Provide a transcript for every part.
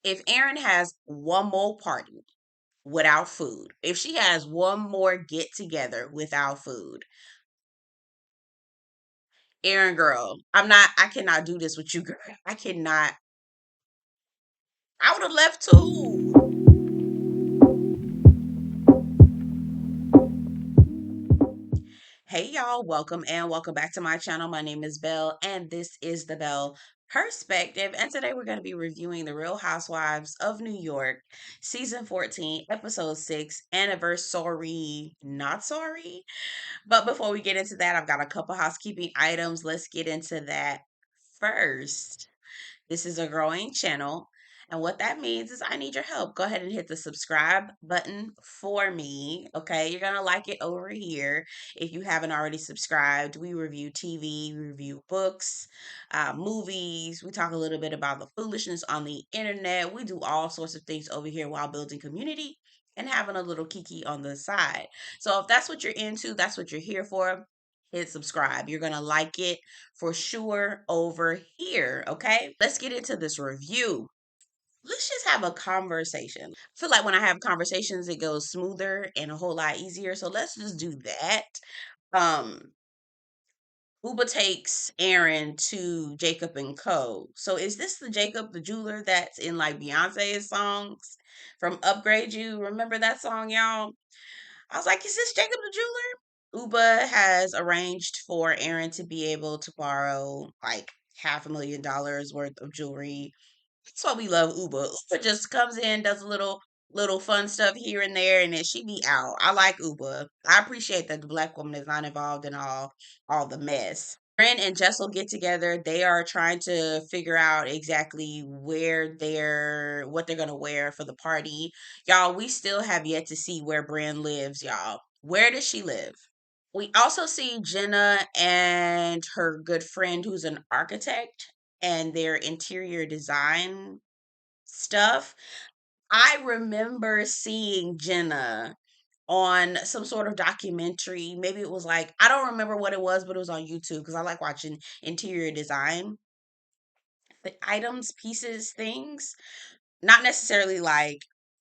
if Erin has one more party without food, if she has one more get together without food, Erin, girl, I cannot do this with you, girl. I cannot. I would have left too. Hey y'all, welcome back to my channel. My name is Belle and this is the Belle Perspective. And today we're going to be reviewing The Real Housewives of New York, season 14, episode 6, Anniversary. Not sorry. But before we get into that, I've got a couple housekeeping items. Let's get into that first. This is a growing channel. And what that means is I need your help. Go ahead and hit the subscribe button for me. Okay. You're going to like it over here. If you haven't already subscribed, we review TV, we review books, movies. We talk a little bit about the foolishness on the internet. We do all sorts of things over here while building community and having a little kiki on the side. So if that's what you're into, that's what you're here for, hit subscribe. You're going to like it for sure over here. Okay. Let's get into this review. Let's just have a conversation. I feel like when I have conversations, it goes smoother and a whole lot easier. So let's just do that. Um, Ubah takes Erin to Jacob and Co. So is this the Jacob the jeweler that's in like Beyonce's songs from Upgrade You? Remember that song, y'all? I was like, is this Jacob the jeweler? Ubah has arranged for Erin to be able to borrow like $500,000 worth of jewelry. That's why we love Ubah. Ubah just comes in, does a little fun stuff here and there, and then she be out. I like Ubah. I appreciate that the black woman is not involved in all the mess. Brynn and Jessel get together. They are trying to figure out exactly what they're gonna wear for the party. Y'all, we still have yet to see where Brynn lives, y'all. Where does she live? We also see Jenna and her good friend who's an architect and their interior design stuff. I remember seeing Jenna on some sort of documentary. Maybe it was like, I don't remember what it was, but it was on YouTube because I like watching interior design items, pieces, things. Not necessarily like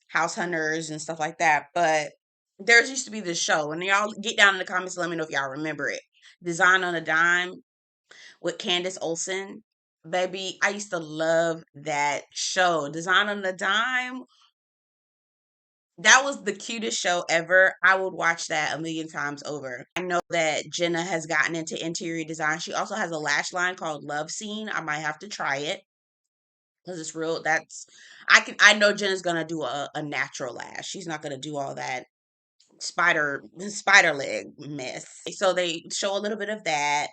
house hunters and stuff like that, but there's used to be this show, and y'all get down in the comments and let me know if y'all remember it. Design on a Dime with Candace Olsen. Baby, I used to love that show. Design on a Dime. That was the cutest show ever. I would watch that a million times over. I know that Jenna has gotten into interior design. She also has a lash line called Love Scene. I might have to try it because it's real. I know Jenna's gonna do a natural lash. She's not gonna do all that spider leg mess. So they show a little bit of that.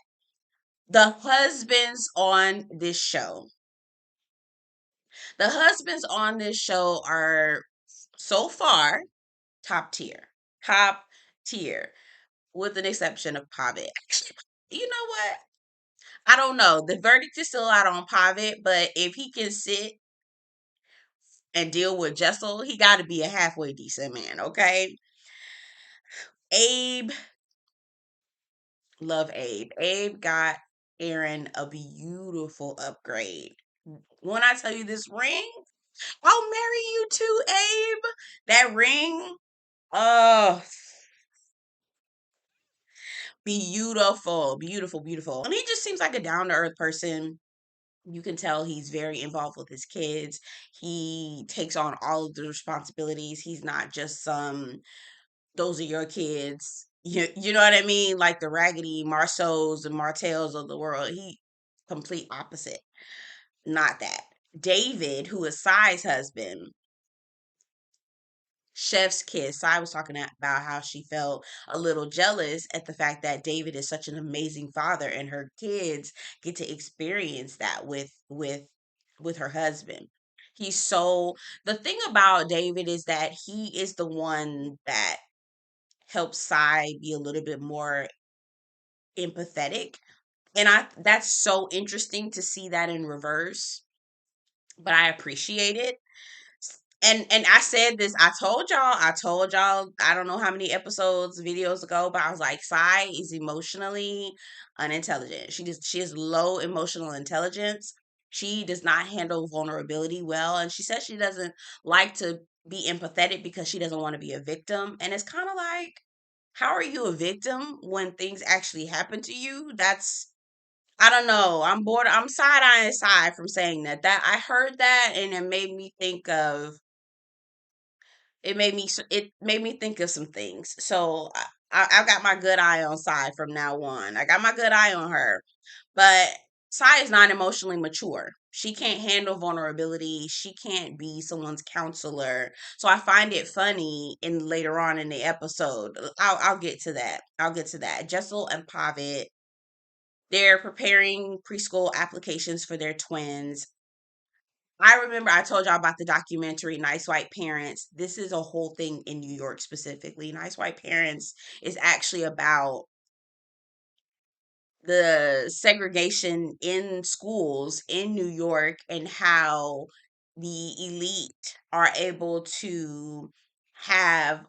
The husbands on this show. The husbands on this show are so far top tier. Top tier. With an exception of Pavitt. Actually, you know what? I don't know. The verdict is still out on Pavitt, but if he can sit and deal with Jessel, he got to be a halfway decent man, okay? Abe, love Abe. Abe got Erin a beautiful upgrade. When I tell you this ring, I'll marry you too, Abe. That ring, oh, beautiful, beautiful, beautiful. And he just seems like a down to earth person. You can tell he's very involved with his kids. He takes on all of the responsibilities. He's not just those are your kids. You know what I mean? Like the raggedy Marceaus and Martels of the world. He complete opposite. Not that. David, who is Sai's husband, chef's kiss. I was talking about how she felt a little jealous at the fact that David is such an amazing father and her kids get to experience that with her husband. He's so The thing about David is that he is the one that helps Sai be a little bit more empathetic. And I that's so interesting to see that in reverse, but I appreciate it. And I said this, I told y'all, I don't know how many episodes, videos ago, but I was like, Sai is emotionally unintelligent. She has low emotional intelligence. She does not handle vulnerability well. And she says she doesn't like to be empathetic because she doesn't want to be a victim. And it's kind of like, how are you a victim when things actually happen to you? I don't know. I'm bored. I'm side eyeing side from saying that. That I heard that and it made me think of some things. So I got my good eye on Sai from now on. I got my good eye on her. But Sai is not emotionally mature. She can't handle vulnerability. She can't be someone's counselor. So I find it funny in later on in the episode. I'll get to that. I'll get to that. Jessel and Pavitt, they're preparing preschool applications for their twins. I remember I told y'all about the documentary Nice White Parents. This is a whole thing in New York specifically. Nice White Parents is actually about the segregation in schools in New York and how the elite are able to have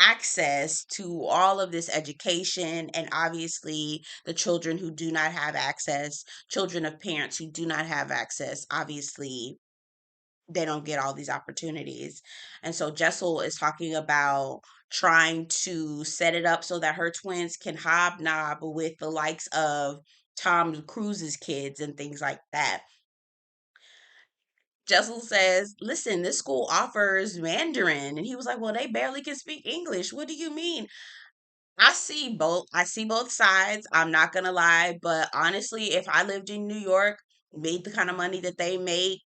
access to all of this education, and obviously the children who do not have access, children of parents who do not have access, obviously they don't get all these opportunities. And so Jessel is talking about trying to set it up so that her twins can hobnob with the likes of Tom Cruise's kids and things like that. Jessel says, listen, this school offers Mandarin. And he was like, well, they barely can speak English. What do you mean? I see both sides. I'm not gonna lie, but honestly, if I lived in New York, made the kind of money that they make,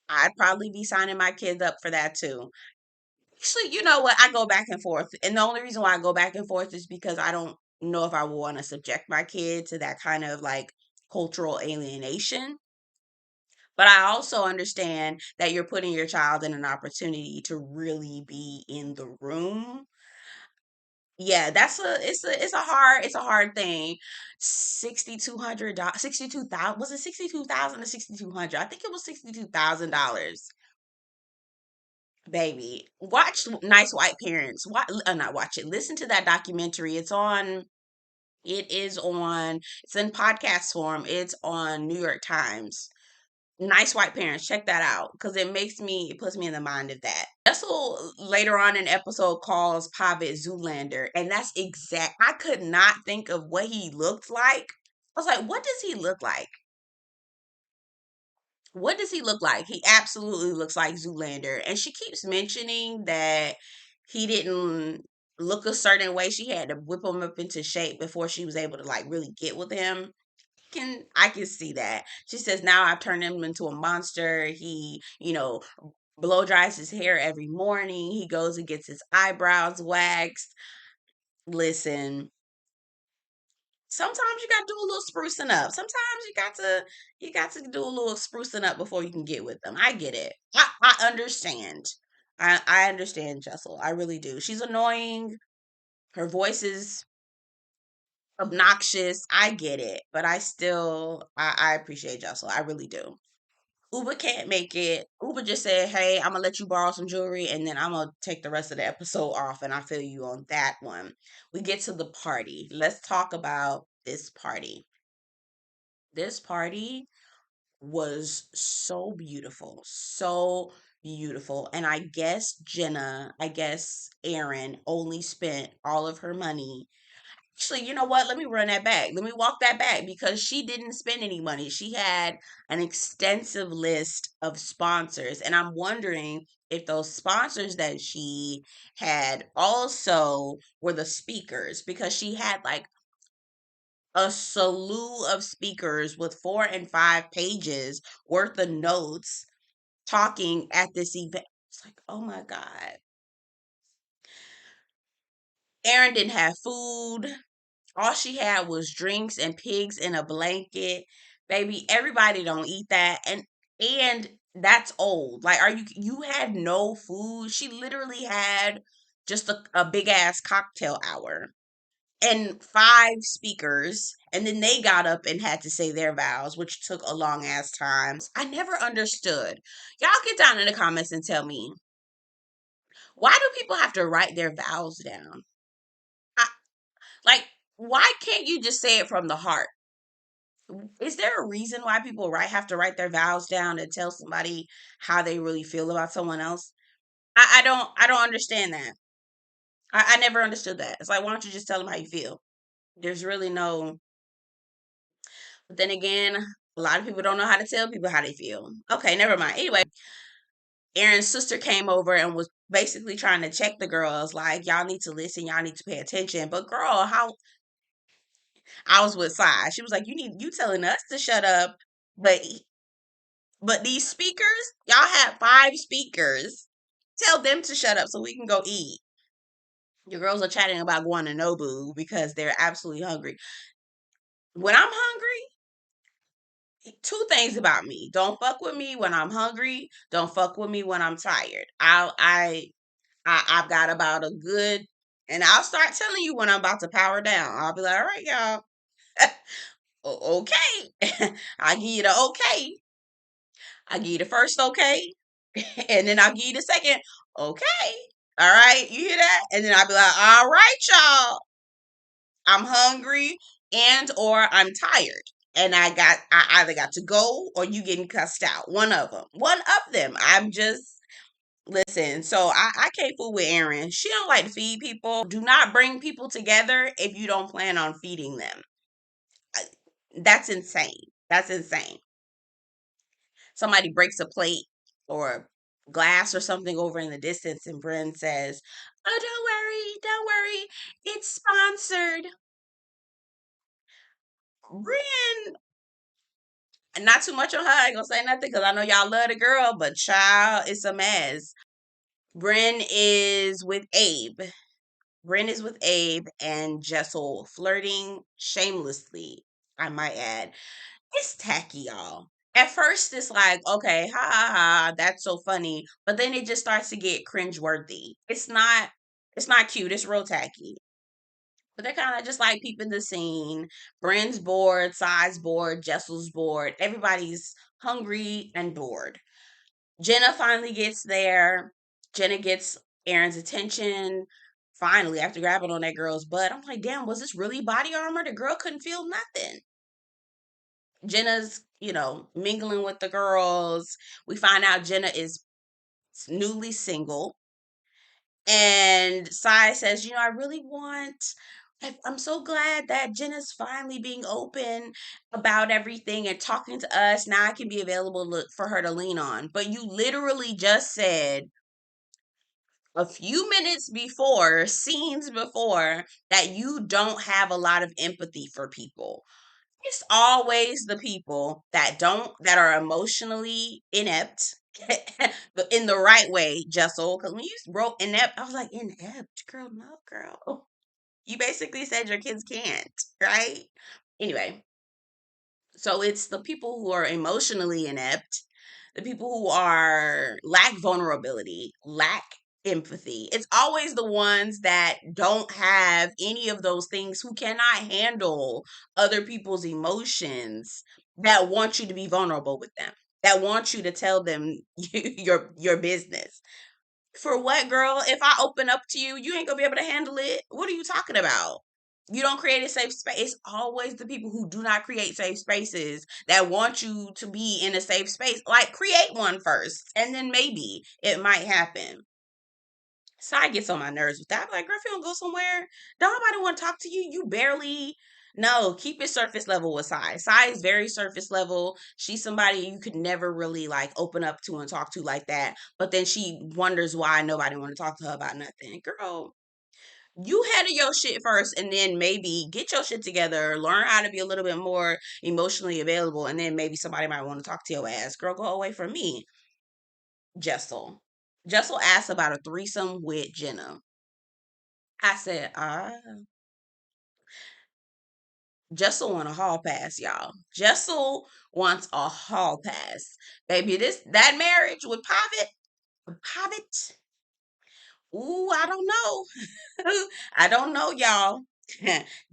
I'd probably be signing my kids up for that too. Actually, you know what? I go back and forth. And the only reason why I go back and forth is because I don't know if I would want to subject my kid to that kind of like cultural alienation. But I also understand that you're putting your child in an opportunity to really be in the room. Yeah, it's a hard thing. $6,200, 62,000, was it 62,000 or 6,200? I think it was $62,000. Baby, watch Nice White Parents. Not watch it. Listen to that documentary. It's in podcast form. It's on New York Times. Nice White Parents. Check that out because it puts me in the mind of that. Jessel later on in the episode calls Pavitt Zoolander, and that's exact. I could not think of what he looked like. I was like, what does he look like? What does he look like? He absolutely looks like Zoolander. And she keeps mentioning that he didn't look a certain way. She had to whip him up into shape before she was able to like really get with him. I can see that. She says now I've turned him into a monster. He, blow dries his hair every morning. He goes and gets his eyebrows waxed. Listen, sometimes you got to do a little sprucing up. Sometimes you got to do a little sprucing up before you can get with them. I get it. I understand. I understand Jessel. I really do. She's annoying. Her voice is obnoxious. I get it, but I appreciate Jessel. I really do. Ubah can't make it. Ubah just said, "Hey, I'm gonna let you borrow some jewelry, and then I'm gonna take the rest of the episode off." And I feel you on that one. We get to the party. Let's talk about this party. This party was so beautiful, so beautiful. And I guess Erin only spent all of her money. Actually, you know what? Let me run that back. Let me walk that back because she didn't spend any money. She had an extensive list of sponsors. And I'm wondering if those sponsors that she had also were the speakers because she had like a slew of speakers with 4 and 5 pages worth of notes talking at this event. It's like, oh my God. Erin didn't have food. All she had was drinks and pigs in a blanket. Baby, everybody don't eat that. And that's old. Like, you had no food? She literally had just a big ass cocktail hour and 5 speakers, and then they got up and had to say their vows, which took a long ass time. I never understood. Y'all get down in the comments and tell me, why do people have to write their vows down? I, like, why can't you just say it from the heart? Is there a reason why people have to write their vows down and tell somebody how they really feel about someone else? I don't understand that. I never understood that. It's like, why don't you just tell them how you feel? There's really no. But then again, a lot of people don't know how to tell people how they feel. Okay, never mind. Anyway, Erin's sister came over and was basically trying to check the girls, like, y'all need to listen, y'all need to pay attention. But girl, how I was with Sai. She was like, you telling us to shut up, but these speakers, y'all have 5 speakers. Tell them to shut up so we can go eat. Your girls are chatting about going to Nobu because they're absolutely hungry. When I'm hungry, two things about me: don't fuck with me when I'm hungry. Don't fuck with me when I'm tired. I've got about a good, and I'll start telling you when I'm about to power down. I'll be like, all right, y'all. Okay. I give you the okay. I give you the first okay. And then I'll give you the second okay. All right. You hear that? And then I'll be like, all right, y'all. I'm hungry and or I'm tired. And I either got to go or you getting cussed out. One of them. One of them. I'm just listen. So I can't fool with Erin. She don't like to feed people. Do not bring people together if you don't plan on feeding them. Uh, That's insane. That's insane. Somebody breaks a plate or glass or something over in the distance, and Brynn says, "Oh, don't worry, it's sponsored." Brynn, not too much on her. I ain't gonna say nothing because I know y'all love the girl, but child, it's a mess. Brynn is with Abe. Brynn is with Abe and Jessel flirting shamelessly, I might add. It's tacky, y'all. At first, it's like, okay, ha ha ha, that's so funny. But then it just starts to get cringeworthy. It's not cute. It's real tacky. But they're kind of just like peeping the scene. Brynn's bored, Sai's bored, Jessel's bored. Everybody's hungry and bored. Jenna finally gets there. Jenna gets Erin's attention. Finally, after grabbing on that girl's butt, I'm like, damn, was this really body armor? The girl couldn't feel nothing. Jenna's, mingling with the girls. We find out Jenna is newly single. And Sai says, I really I'm so glad that Jenna's finally being open about everything and talking to us. Now I can be available for her to lean on. But you literally just said a few minutes before, scenes before, that you don't have a lot of empathy for people. It's always the people that are emotionally inept, but in the right way, Jessel. Because when you wrote inept, I was like, inept, girl, no, girl. You basically said your kids can't, right? Anyway, so it's the people who are emotionally inept, the people who are lack vulnerability, lack empathy. It's always the ones that don't have any of those things, who cannot handle other people's emotions, that want you to be vulnerable with them, that want you to tell them your business. For what, girl? If I open up to you, you ain't gonna be able to handle it. What are you talking about? You don't create a safe space. It's always the people who do not create safe spaces that want you to be in a safe space. Like, create one first, and then maybe it might happen. Sai gets on my nerves with that. I'm like, girl, if you don't go somewhere, don't nobody want to talk to you. You barely. No, keep it surface level with Sai. Sai is very surface level. She's somebody you could never really like open up to and talk to like that. But then she wonders why nobody want to talk to her about nothing. Girl, you handle your shit first, and then maybe get your shit together, learn how to be a little bit more emotionally available, and then maybe somebody might want to talk to your ass. Girl, go away from me. Jessel. Jessel asked about a threesome with Jenna. I said, Jessel want a hall pass, y'all. Jessel wants a hall pass. Baby, that marriage with Pavit. Ooh, I don't know. I don't know, y'all.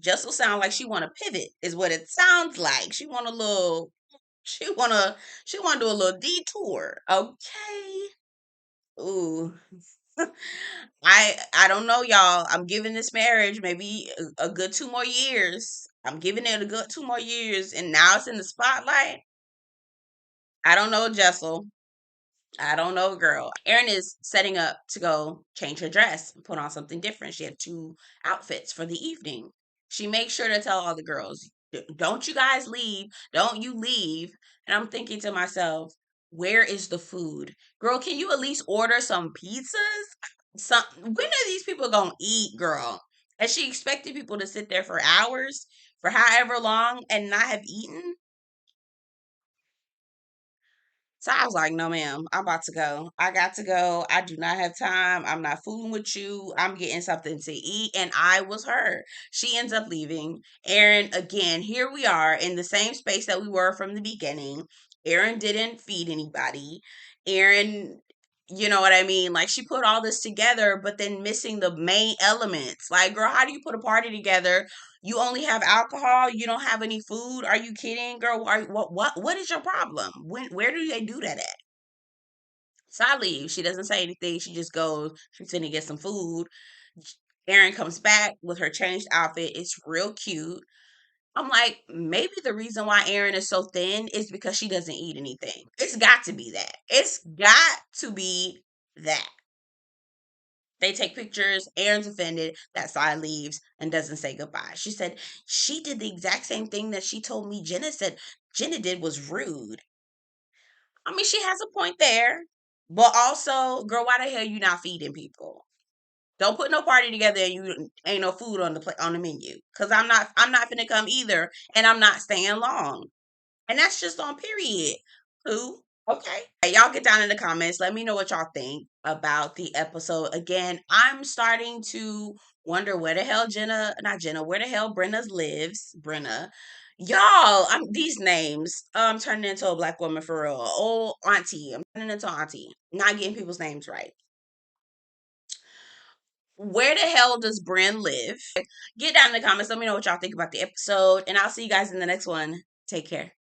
Jessel sound like she want to pivot, is what it sounds like. She wanna she wanna do a little detour. Okay. Ooh. I don't know, y'all. I'm giving this marriage maybe a good 2 more years. I'm giving it a good 2 more years, and now it's in the spotlight. I don't know, Jessel. I don't know, girl. Erin is setting up to go change her dress, put on something different. She had two outfits for the evening. She makes sure to tell all the girls, Don't you guys leave. Don't you leave." And I'm thinking to myself, where is the food? Girl, can you at least order some pizzas? When are these people going to eat, girl? And she expected people to sit there for hours, for however long, and not have eaten? So I was like, no, ma'am, I'm about to go. I got to go. I do not have time. I'm not fooling with you. I'm getting something to eat. And I was her. She ends up leaving. Erin, again, here we are in the same space that we were from the beginning. Erin didn't feed anybody. Erin, you know what I mean? Like, she put all this together, but then missing the main elements. Like, girl, how do you put a party together? You only have alcohol. You don't have any food. Are you kidding, girl? What is your problem? Where do they do that at? So I leave. She doesn't say anything. She just goes. She's finna get some food. Erin comes back with her changed outfit. It's real cute. I'm like, maybe the reason why Erin is so thin is because she doesn't eat anything. It's got to be that. It's got to be that. They take pictures. Erin's offended. That side leaves and doesn't say goodbye. She said she did the exact same thing that she told me Jenna said Jenna did was rude. I mean, she has a point there. But also, girl, why the hell you not feeding people? Don't put no party together and you ain't no food on the menu. Cause I'm not finna come either, and I'm not staying long. And that's just on period. Who? Okay. Hey, y'all get down in the comments. Let me know what y'all think about the episode. Again, I'm starting to wonder where the hell not Jenna, where the hell Brenna lives. Brenna. Y'all, these names. I'm turning into a black woman for real. Oh, auntie. I'm turning into auntie. Not getting people's names right. Where the hell does Brynn live? Get down in the comments. Let me know what y'all think about the episode. And I'll see you guys in the next one. Take care.